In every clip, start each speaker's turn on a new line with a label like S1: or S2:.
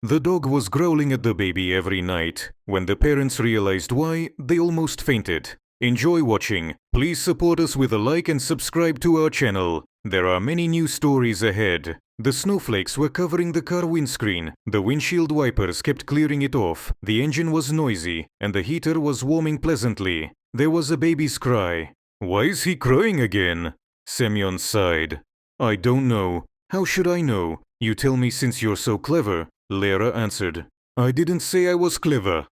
S1: The dog was growling at the baby every night. When the parents realized why, they almost fainted. Enjoy watching. Please support us with a like and subscribe to our channel. There are many new stories ahead. The snowflakes were covering the car windscreen. The windshield wipers kept clearing it off. The engine was noisy, and the heater was warming pleasantly. There was a baby's cry. "Why is he crying again?" Semyon sighed. "I don't know. How should I know? You tell me since you're so clever," Lera answered. "I didn't say I was clever.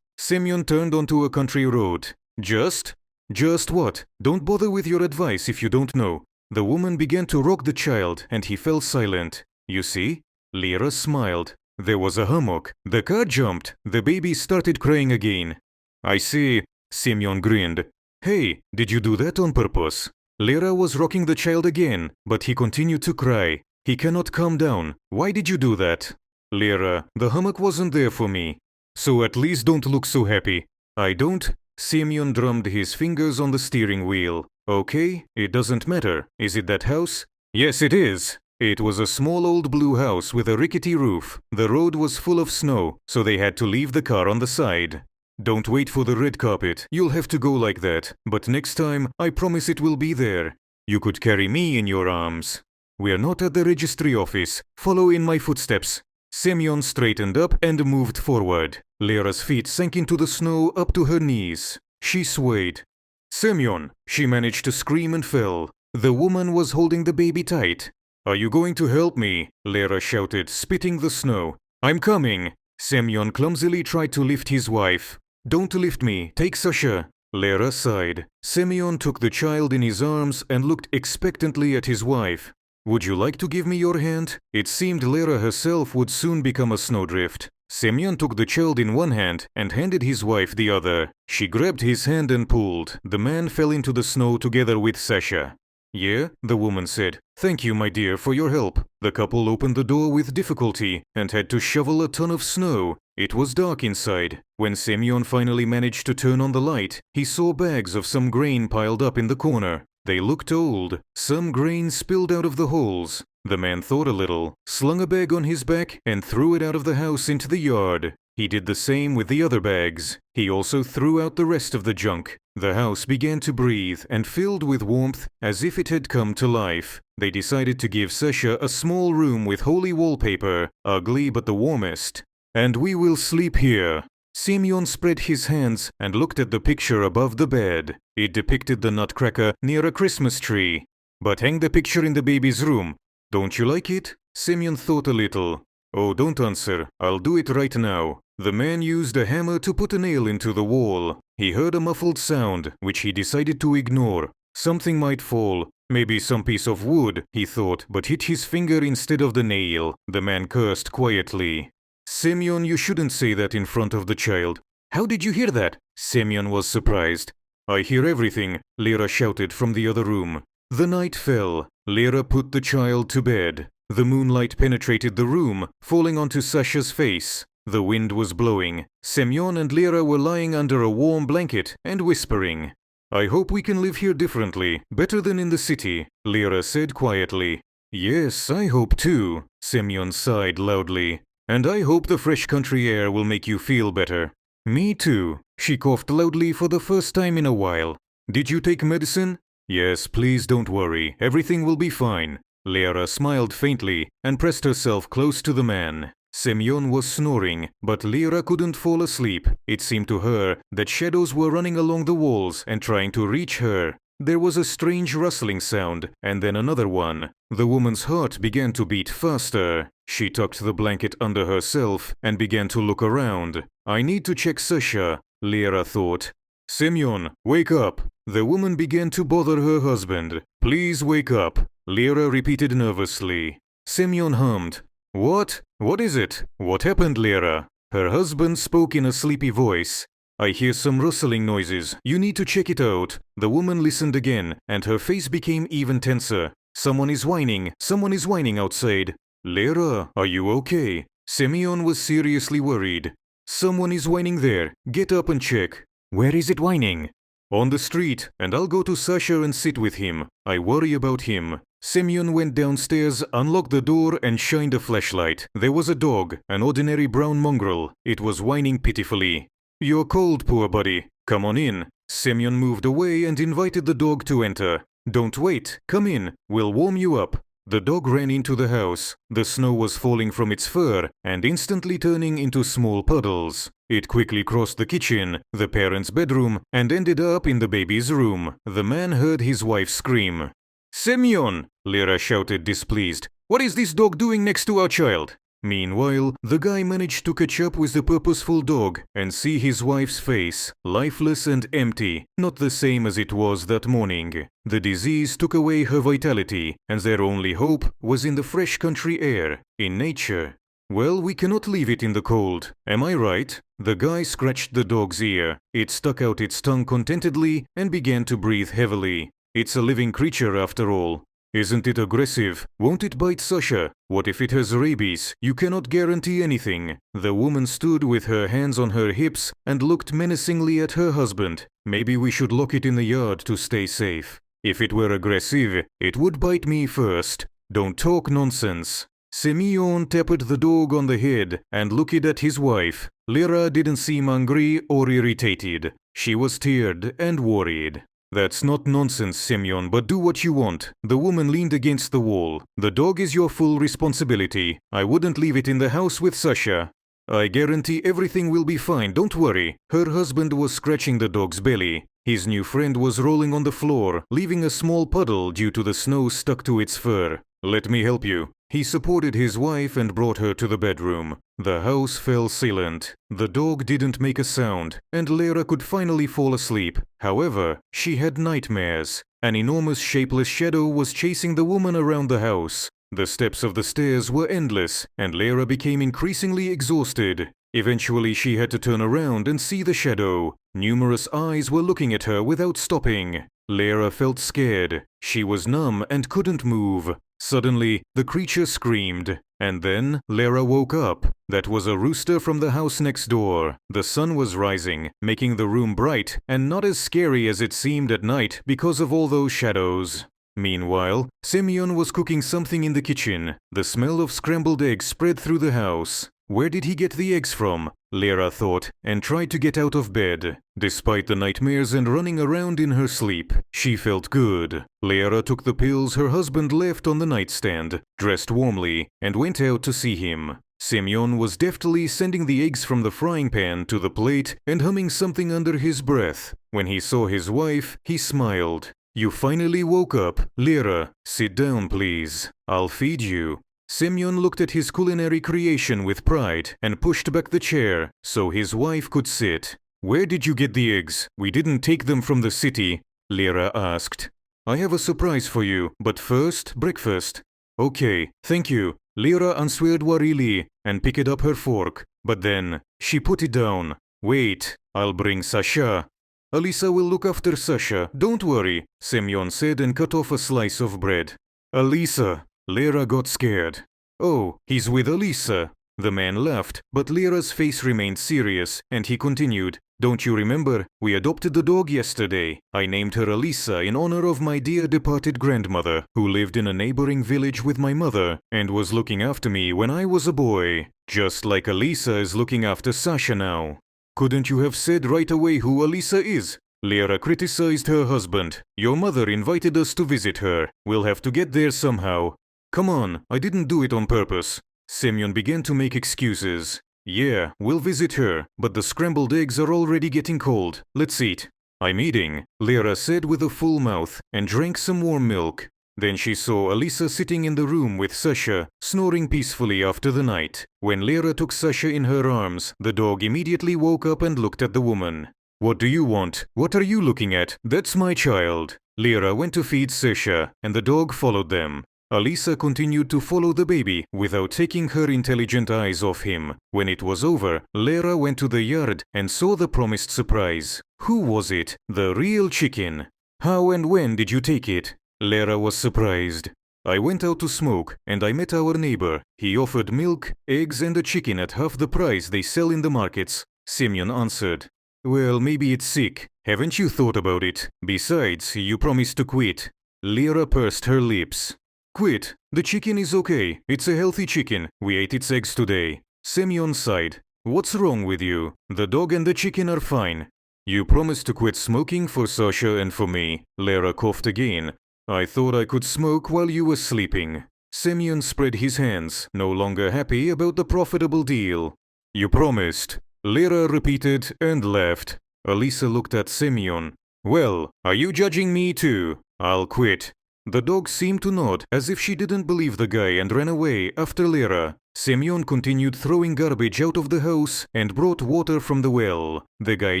S1: Semyon turned onto a country road. Just? Just what? Don't bother with your advice if you don't know." The woman began to rock the child, and he fell silent. "You see?" Lera smiled. "There was a hammock. The car jumped. The baby started crying again." "I see." Semyon grinned. "Hey, did you do that on purpose?" Lera was rocking the child again, but he continued to cry. "He cannot calm down. Why did you do that?" "Lera, the hammock wasn't there for me. So at least don't look so happy." "I don't." Semyon drummed his fingers on the steering wheel. "Okay, it doesn't matter. Is it that house?" "Yes, it is." It was a small old blue house with a rickety roof. The road was full of snow, so they had to leave the car on the side. "Don't wait for the red carpet. You'll have to go like that. But next time, I promise it will be there. You could carry me in your arms." "We're not at the registry office. Follow in my footsteps." Semyon straightened up and moved forward. Lera's feet sank into the snow up to her knees. She swayed. "Semyon!" She managed to scream and fell. The woman was holding the baby tight. "Are you going to help me?" Lera shouted, spitting the snow. "I'm coming." Semyon clumsily tried to lift his wife. "Don't lift me, take Sasha." Lera sighed. Semyon took the child in his arms and looked expectantly at his wife. "Would you like to give me your hand?" It seemed Lera herself would soon become a snowdrift. Semyon took the child in one hand and handed his wife the other. She grabbed his hand and pulled. The man fell into the snow together with Sasha. "Yeah," the woman said. "Thank you, my dear, for your help." The couple opened the door with difficulty and had to shovel a ton of snow. It was dark inside. When Semyon finally managed to turn on the light, he saw bags of some grain piled up in the corner. They looked old. Some grain spilled out of the holes. The man thought a little, slung a bag on his back, and threw it out of the house into the yard. He did the same with the other bags. He also threw out the rest of the junk. The house began to breathe and filled with warmth as if it had come to life. They decided to give Sasha a small room with holy wallpaper, ugly but the warmest. "And we will sleep here." Semyon spread his hands and looked at the picture above the bed. It depicted the nutcracker near a Christmas tree. "But hang the picture in the baby's room. Don't you like it?" Semyon thought a little. "Oh, don't answer. I'll do it right now." The man used a hammer to put a nail into the wall. He heard a muffled sound, which he decided to ignore. Something might fall. Maybe some piece of wood, he thought, but hit his finger instead of the nail. The man cursed quietly. "Semyon, you shouldn't say that in front of the child." "How did you hear that?" Semyon was surprised. "I hear everything," Lera shouted from the other room. The night fell. Lera put the child to bed. The moonlight penetrated the room, falling onto Sasha's face. The wind was blowing. Semyon and Lera were lying under a warm blanket and whispering. "I hope we can live here differently, better than in the city," Lera said quietly. "Yes, I hope too," Semyon sighed loudly. "And I hope the fresh country air will make you feel better." "Me too." She coughed loudly for the first time in a while. "Did you take medicine?" "Yes, please don't worry. Everything will be fine." Lera smiled faintly and pressed herself close to the man. Semyon was snoring, but Lera couldn't fall asleep. It seemed to her that shadows were running along the walls and trying to reach her. There was a strange rustling sound, and then another one. The woman's heart began to beat faster. She tucked the blanket under herself and began to look around. "I need to check Sasha," Lera thought. "Semyon, wake up!" The woman began to bother her husband. "Please wake up," Lera repeated nervously. Semyon hummed. "What? What is it? What happened, Lera?" Her husband spoke in a sleepy voice. "I hear some rustling noises. You need to check it out." The woman listened again, and her face became even tenser. Someone is whining outside." "Lera, are you okay?" Semyon was seriously worried. "Someone is whining there. Get up and check." "Where is it whining?" "On the street, and I'll go to Sasha and sit with him. I worry about him." Semyon went downstairs, unlocked the door, and shined a flashlight. There was a dog, an ordinary brown mongrel. It was whining pitifully. "You're cold, poor buddy. Come on in." Semyon moved away and invited the dog to enter. "Don't wait. Come in. We'll warm you up." The dog ran into the house. The snow was falling from its fur and instantly turning into small puddles. It quickly crossed the kitchen, the parents' bedroom, and ended up in the baby's room. The man heard his wife scream. "Semyon!" Lera shouted, displeased. "What is this dog doing next to our child?" Meanwhile, the guy managed to catch up with the purposeful dog and see his wife's face, lifeless and empty, not the same as it was that morning. The disease took away her vitality, and their only hope was in the fresh country air, in nature. "Well, we cannot leave it in the cold. Am I right?" The guy scratched the dog's ear. It stuck out its tongue contentedly and began to breathe heavily. "It's a living creature after all. Isn't it aggressive? Won't it bite Sasha? What if it has rabies? You cannot guarantee anything." The woman stood with her hands on her hips and looked menacingly at her husband. "Maybe we should lock it in the yard to stay safe. If it were aggressive, it would bite me first. Don't talk nonsense." Semyon tapped the dog on the head and looked at his wife. Lera didn't seem angry or irritated. She was tired and worried. "That's not nonsense, Semyon, but do what you want." The woman leaned against the wall. "The dog is your full responsibility. I wouldn't leave it in the house with Sasha." "I guarantee everything will be fine, don't worry." Her husband was scratching the dog's belly. His new friend was rolling on the floor, leaving a small puddle due to the snow stuck to its fur. "Let me help you." He supported his wife and brought her to the bedroom. The house fell silent. The dog didn't make a sound, and Lera could finally fall asleep. However, she had nightmares. An enormous shapeless shadow was chasing the woman around the house. The steps of the stairs were endless, and Lera became increasingly exhausted. Eventually, she had to turn around and see the shadow. Numerous eyes were looking at her without stopping. Lera felt scared. She was numb and couldn't move. Suddenly, the creature screamed, and then Lera woke up. That was a rooster from the house next door. The sun was rising, making the room bright and not as scary as it seemed at night because of all those shadows. Meanwhile, Semyon was cooking something in the kitchen. The smell of scrambled eggs spread through the house. Where did he get the eggs from? Lera thought, and tried to get out of bed. Despite the nightmares and running around in her sleep, she felt good. Lera took the pills her husband left on the nightstand, dressed warmly, and went out to see him. Semyon was deftly sending the eggs from the frying pan to the plate and humming something under his breath. When he saw his wife, he smiled. "You finally woke up. Lera, sit down, please. I'll feed you." Semyon looked at his culinary creation with pride and pushed back the chair so his wife could sit. "Where did you get the eggs? We didn't take them from the city," Lera asked. "I have a surprise for you, but first, breakfast." "Okay, thank you." Lera answered warily and picked up her fork, but then she put it down. "Wait, I'll bring Sasha." "Alisa will look after Sasha, don't worry," Semyon said and cut off a slice of bread. "Alisa!" Lera got scared. "Oh, he's with Alisa." The man laughed, but Lera's face remained serious, and he continued, "Don't you remember? We adopted the dog yesterday. I named her Alisa in honor of my dear departed grandmother, who lived in a neighboring village with my mother and was looking after me when I was a boy. Just like Alisa is looking after Sasha now." "Couldn't you have said right away who Alisa is?" Lera criticized her husband. "Your mother invited us to visit her. We'll have to get there somehow." "Come on, I didn't do it on purpose." Semyon began to make excuses. "Yeah, we'll visit her, but the scrambled eggs are already getting cold. Let's eat." "I'm eating," Lera said with a full mouth, and drank some warm milk. Then she saw Alisa sitting in the room with Sasha, snoring peacefully after the night. When Lera took Sasha in her arms, the dog immediately woke up and looked at the woman. "What do you want? What are you looking at? That's my child." Lera went to feed Sasha, and the dog followed them. Alisa continued to follow the baby without taking her intelligent eyes off him. When it was over, Lera went to the yard and saw the promised surprise. Who was it? The real chicken. "How and when did you take it?" Lera was surprised. "I went out to smoke and I met our neighbor. He offered milk, eggs and a chicken at half the price they sell in the markets," Semyon answered. "Well, maybe it's sick. Haven't you thought about it? Besides, you promised to quit." Lera pursed her lips. Quit. The chicken is okay. It's a healthy chicken. We ate its eggs today. Semyon sighed. What's wrong with you? The dog and the chicken are fine. You promised to quit smoking for Sasha and for me. Lera coughed again. I thought I could smoke while you were sleeping. Semyon spread his hands, no longer happy about the profitable deal. You promised. Lera repeated and laughed. Alisa looked at Semyon. Well, are you judging me too? I'll quit. The dog seemed to nod as if she didn't believe the guy and ran away after Lera. Semyon continued throwing garbage out of the house and brought water from the well. The guy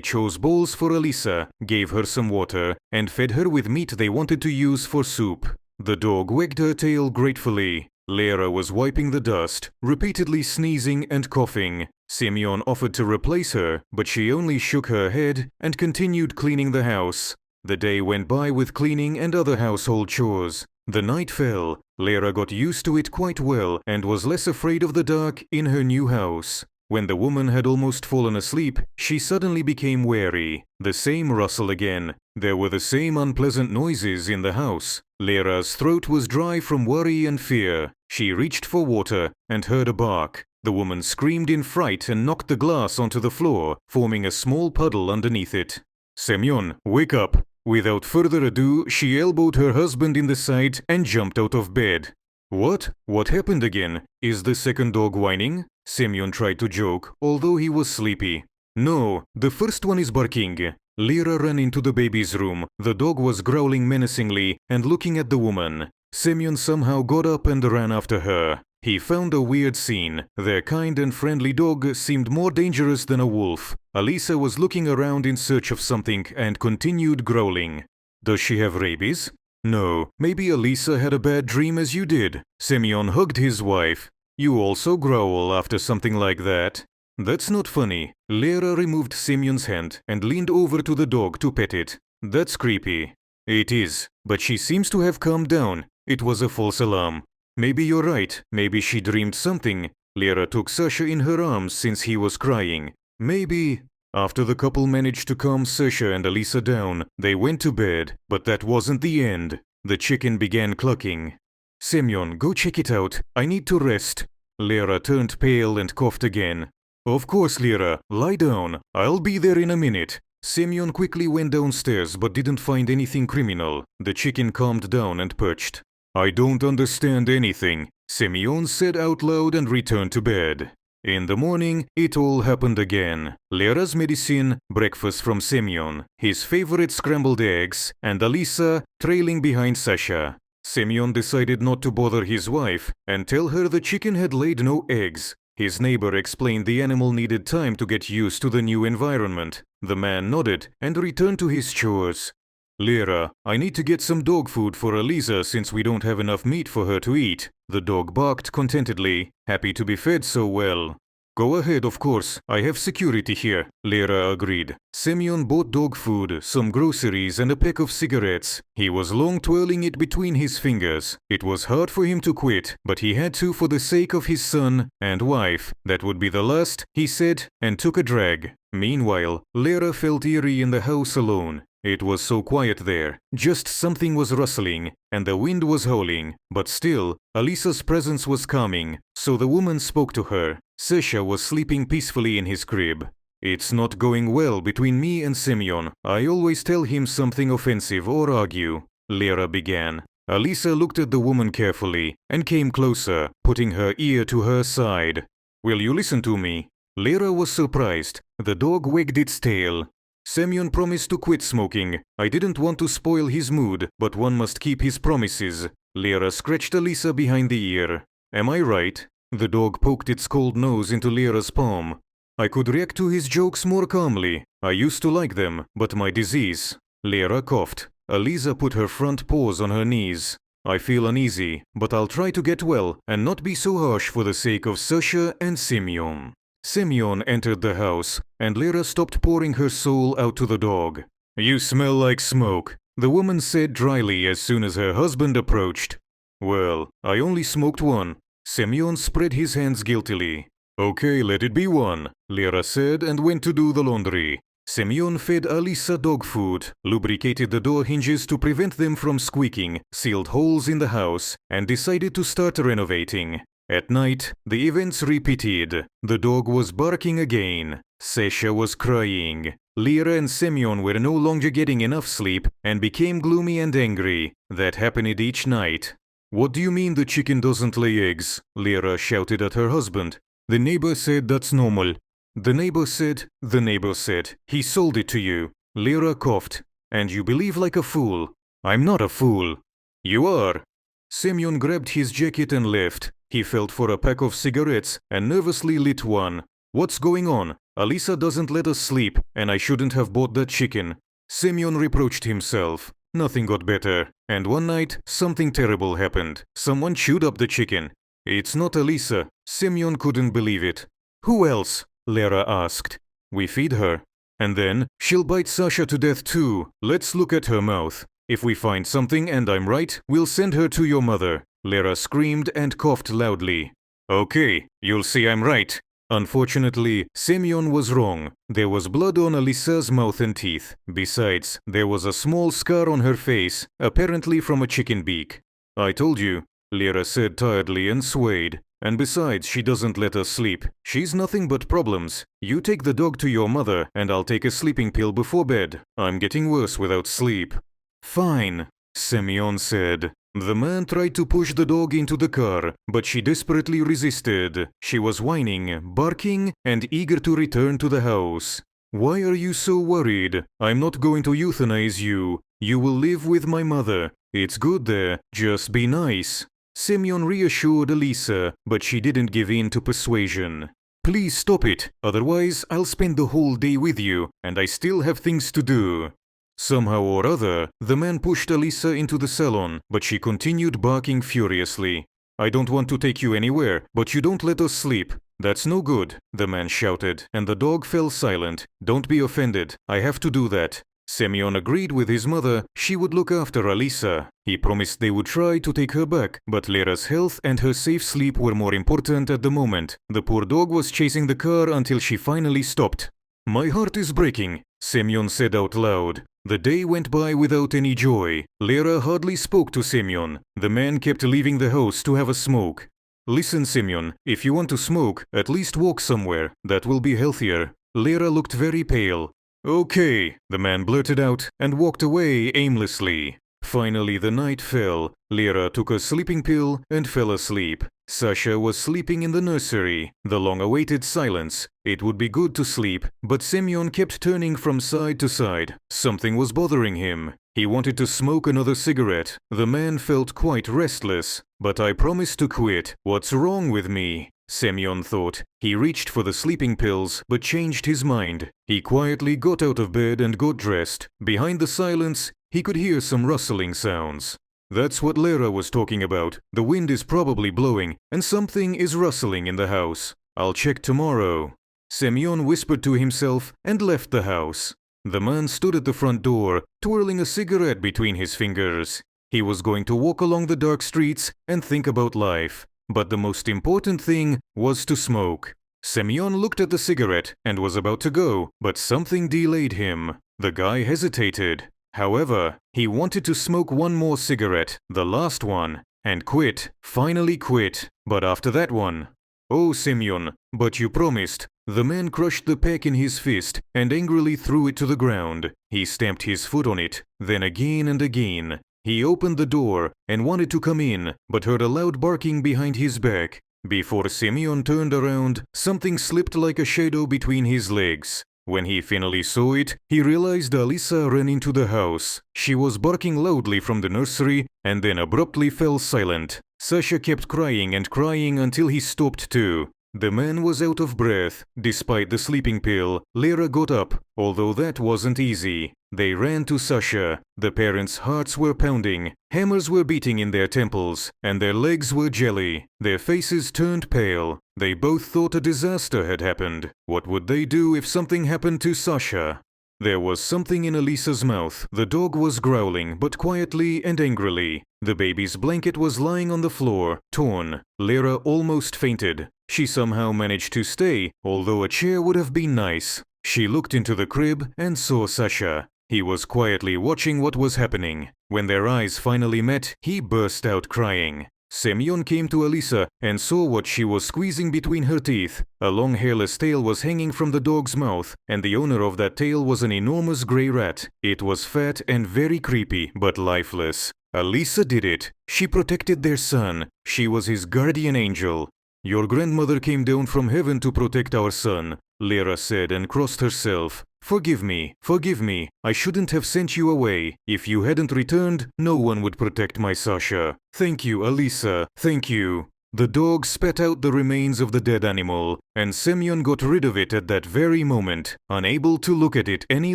S1: chose bowls for Alisa, gave her some water, and fed her with meat they wanted to use for soup. The dog wagged her tail gratefully. Lera was wiping the dust, repeatedly sneezing and coughing. Semyon offered to replace her, but she only shook her head and continued cleaning the house. The day went by with cleaning and other household chores. The night fell. Lera got used to it quite well and was less afraid of the dark in her new house. When the woman had almost fallen asleep, she suddenly became wary. The same rustle again. There were the same unpleasant noises in the house. Lera's throat was dry from worry and fear. She reached for water and heard a bark. The woman screamed in fright and knocked the glass onto the floor, forming a small puddle underneath it. Semyon, wake up! Without further ado, she elbowed her husband in the side and jumped out of bed. What? What happened again? Is the second dog whining? Semyon tried to joke, although he was sleepy. No, the first one is barking. Lera ran into the baby's room. The dog was growling menacingly and looking at the woman. Semyon somehow got up and ran after her. He found a weird scene. Their kind and friendly dog seemed more dangerous than a wolf. Alisa was looking around in search of something and continued growling. Does she have rabies? No, maybe Alisa had a bad dream as you did. Semyon hugged his wife. You also growl after something like that. That's not funny. Lera removed Semyon's hand and leaned over to the dog to pet it. That's creepy. It is, but she seems to have calmed down. It was a false alarm. Maybe you're right. Maybe she dreamed something. Lera took Sasha in her arms since he was crying. Maybe. After the couple managed to calm Sasha and Alisa down, they went to bed. But that wasn't the end. The chicken began clucking. Semyon, go check it out. I need to rest. Lera turned pale and coughed again. Of course, Lera. Lie down. I'll be there in a minute. Semyon quickly went downstairs but didn't find anything criminal. The chicken calmed down and perched. I don't understand anything, Semyon said out loud and returned to bed. In the morning, it all happened again. Lera's medicine, breakfast from Semyon, his favorite scrambled eggs, and Alisa trailing behind Sasha. Semyon decided not to bother his wife and tell her the chicken had laid no eggs. His neighbor explained the animal needed time to get used to the new environment. The man nodded and returned to his chores. Lera, I need to get some dog food for Alisa since we don't have enough meat for her to eat. The dog barked contentedly, happy to be fed so well. Go ahead, of course. I have security here, Lera agreed. Semyon bought dog food, some groceries and a pack of cigarettes. He was long twirling it between his fingers. It was hard for him to quit, but he had to for the sake of his son and wife. That would be the last, he said, and took a drag. Meanwhile, Lera felt eerie in the house alone. It was so quiet there, just something was rustling, and the wind was howling, but still, Alisa's presence was calming, so the woman spoke to her. Sasha was sleeping peacefully in his crib. It's not going well between me and Semyon. I always tell him something offensive or argue, Lera began. Alisa looked at the woman carefully and came closer, putting her ear to her side. Will you listen to me? Lera was surprised. The dog wagged its tail. Semyon promised to quit smoking. I didn't want to spoil his mood, but one must keep his promises. Lera scratched Alisa behind the ear. Am I right? The dog poked its cold nose into Lera's palm. I could react to his jokes more calmly. I used to like them, but my disease. Lera coughed. Alisa put her front paws on her knees. I feel uneasy, but I'll try to get well and not be so harsh for the sake of Sasha and Semyon. Semyon entered the house, and Lera stopped pouring her soul out to the dog. You smell like smoke, the woman said dryly as soon as her husband approached. Well, I only smoked one. Semyon spread his hands guiltily. Okay, let it be one, Lera said and went to do the laundry. Semyon fed Alisa dog food, lubricated the door hinges to prevent them from squeaking, sealed holes in the house, and decided to start renovating. At night, the events repeated. The dog was barking again. Sasha was crying. Lera and Semyon were no longer getting enough sleep and became gloomy and angry. That happened each night. "What do you mean the chicken doesn't lay eggs?" Lera shouted at her husband. "The neighbor said that's normal." The neighbor said, "He sold it to you." Lera coughed. "And you believe like a fool." "I'm not a fool." "You are." Semyon grabbed his jacket and left. He felt for a pack of cigarettes and nervously lit one. "What's going on? Alisa doesn't let us sleep, and I shouldn't have bought that chicken." Semyon reproached himself. Nothing got better, and one night, something terrible happened. Someone chewed up the chicken. "It's not Alisa." Semyon couldn't believe it. "Who else?" Lera asked. "We feed her." "And then, she'll bite Sasha to death too. Let's look at her mouth. If we find something and I'm right, we'll send her to your mother." Lera screamed and coughed loudly. "Okay, you'll see I'm right." Unfortunately, Semyon was wrong. There was blood on Alisa's mouth and teeth. Besides, there was a small scar on her face, apparently from a chicken beak. "I told you," Lera said tiredly and swayed. "And besides, she doesn't let us sleep. She's nothing but problems. You take the dog to your mother, and I'll take a sleeping pill before bed. I'm getting worse without sleep." "Fine," Semyon said. The man tried to push the dog into the car, but she desperately resisted. She was whining, barking, and eager to return to the house. "Why are you so worried? I'm not going to euthanize you. You will live with my mother. It's good there. Just be nice." Semyon reassured Alisa, but she didn't give in to persuasion. "Please stop it, otherwise I'll spend the whole day with you, and I still have things to do." Somehow or other, the man pushed Alisa into the salon, but she continued barking furiously. "I don't want to take you anywhere, but you don't let us sleep. That's no good," the man shouted, and the dog fell silent. "Don't be offended, I have to do that." Semyon agreed with his mother. She would look after Alisa. He promised they would try to take her back, but Lera's health and her safe sleep were more important at the moment. The poor dog was chasing the car until she finally stopped. "My heart is breaking," Semyon said out loud. The day went by without any joy. Lera hardly spoke to Semyon. The man kept leaving the house to have a smoke. "Listen, Semyon, if you want to smoke, at least walk somewhere. That will be healthier." Lera looked very pale. "Okay," the man blurted out and walked away aimlessly. Finally the night fell. Lera took a sleeping pill and fell asleep. Sasha was sleeping in the nursery. The long-awaited silence. It would be good to sleep, but Semyon kept turning from side to side. Something was bothering him. He wanted to smoke another cigarette. The man felt quite restless. "But I promised to quit. What's wrong with me?" Semyon thought. He reached for the sleeping pills, but changed his mind. He quietly got out of bed and got dressed. Behind the silence, he could hear some rustling sounds. That's what Lera was talking about. The wind is probably blowing, and something is rustling in the house. I'll check tomorrow. Semyon whispered to himself and left the house. The man stood at the front door, twirling a cigarette between his fingers. He was going to walk along the dark streets and think about life. But the most important thing was to smoke. Semyon looked at the cigarette and was about to go, but something delayed him. The guy hesitated. However, he wanted to smoke one more cigarette, the last one, and quit, finally quit. But after that one... "Oh, Semyon, but you promised." The man crushed the pack in his fist and angrily threw it to the ground. He stamped his foot on it, then again and again. He opened the door and wanted to come in, but heard a loud barking behind his back. Before Semyon turned around, something slipped like a shadow between his legs. When he finally saw it, he realized Alisa ran into the house. She was barking loudly from the nursery and then abruptly fell silent. Sasha kept crying and crying until he stopped too. The man was out of breath. Despite the sleeping pill, Lera got up, although that wasn't easy. They ran to Sasha. The parents' hearts were pounding, hammers were beating in their temples, and their legs were jelly. Their faces turned pale. They both thought a disaster had happened. What would they do if something happened to Sasha? There was something in Alisa's mouth. The dog was growling, but quietly and angrily. The baby's blanket was lying on the floor, torn. Lera almost fainted. She somehow managed to stay, although a chair would have been nice. She looked into the crib and saw Sasha. He was quietly watching what was happening. When their eyes finally met, he burst out crying. Semyon came to Alisa and saw what she was squeezing between her teeth. A long hairless tail was hanging from the dog's mouth, and the owner of that tail was an enormous grey rat. It was fat and very creepy, but lifeless. Alisa did it. She protected their son. She was his guardian angel. "Your grandmother came down from heaven to protect our son," Lera said and crossed herself. Forgive me. I shouldn't have sent you away. If you hadn't returned, no one would protect my Sasha. Thank you, Alisa. Thank you." The dog spat out the remains of the dead animal, and Semyon got rid of it at that very moment, unable to look at it any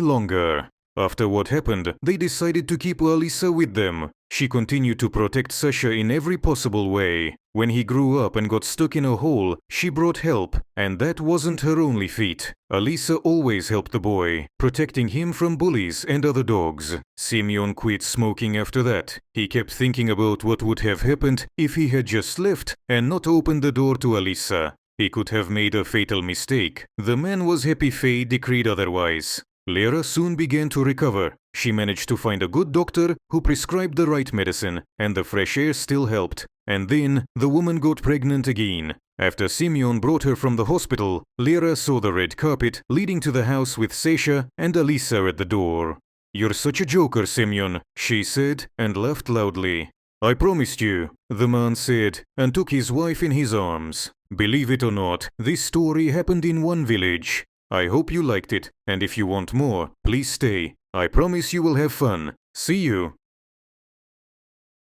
S1: longer. After what happened, they decided to keep Alisa with them. She continued to protect Sasha in every possible way. When he grew up and got stuck in a hole, she brought help, and that wasn't her only feat. Alisa always helped the boy, protecting him from bullies and other dogs. Semyon quit smoking after that. He kept thinking about what would have happened if he had just left and not opened the door to Alisa. He could have made a fatal mistake. The man was happy fate decreed otherwise. Lera soon began to recover. She managed to find a good doctor who prescribed the right medicine, and the fresh air still helped. And then the woman got pregnant again. After Semyon brought her from the hospital, Lera saw the red carpet leading to the house with Sasha and Alisa at the door. "You're such a joker, Semyon," she said, and laughed loudly. "I promised you," the man said, and took his wife in his arms. Believe it or not, this story happened in one village. I hope you liked it, and if you want more, please stay. I promise you will have fun. See you!